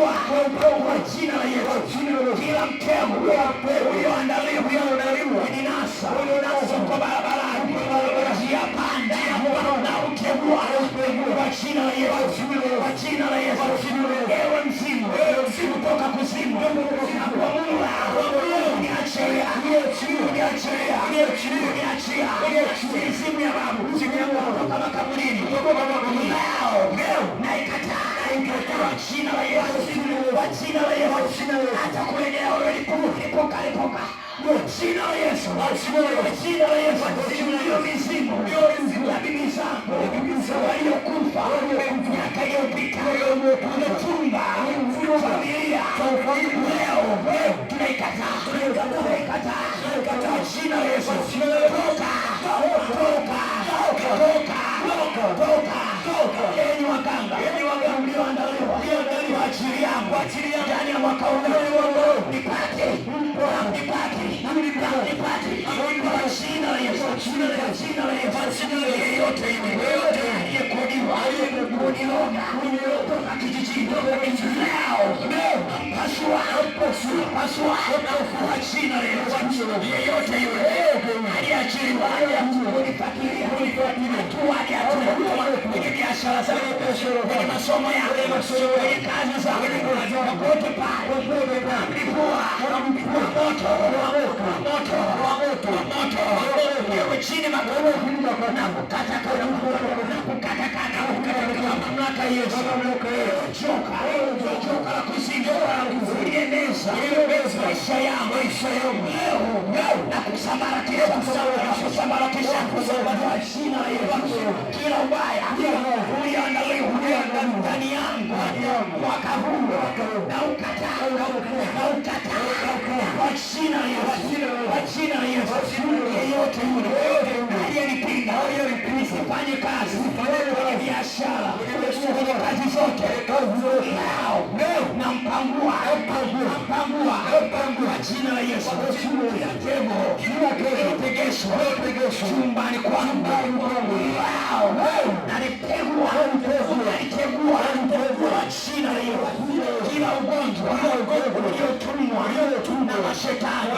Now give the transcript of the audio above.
kwa jina la Yesu. Kila mtego ulioandaliwa kuninasa kwa barabarani, njia panda na utegua kwa jina la Yesu, kwa jina la Yesu. Ewe mzimu kutoka kuzimu, nakuamuru uniachia, mizimu ya babu kutoka makaburini leo naikataa kwa jina la Yesu, kwa jina la Yesu. Hata kule leo lipuka kwa jina la Yesu, kwa jina la Yesu. Hiyo mizimu ya bibi zangu waliokufa miaka iliyopita, umetunga familia, leo tunaikataa kwa jina la Yesu. Toka enyi waganga mlioandaliwa kwa ajili yangu ndani ya mwaka huu, nipate kwa jina la Yesu, kwa jina la Yesu. Yeyote aliyekodiwa kuniloga toka kijijini leo pasua kwa jina la Yesu. Yeyote yule aliyeachiliwa kunifuatilia kwenye biashara zangu, kwenye masomo yangu, kwenye kazi zangu, popote pale, mlipua moto ewe chini makono na kukata mamlaka Yesu. Joka la kuzimu ulieneza maisha yangu leo na kusambaratisha kwa jina la Yesu. Kila ubaya ulioandaliwa ndani yangu mwaka huu na ukataa kwa jina la Yesu. Yeyote yule aliyenipinga nisifanye kazi kwenye biashara, kwenye kazi zote, leo nampangua kwa jina la Yesu. Tegeshwa chumbani kwangu, nalitegua kwa jina la Yesu. Kila ugonjwa uliotumwa na mashetani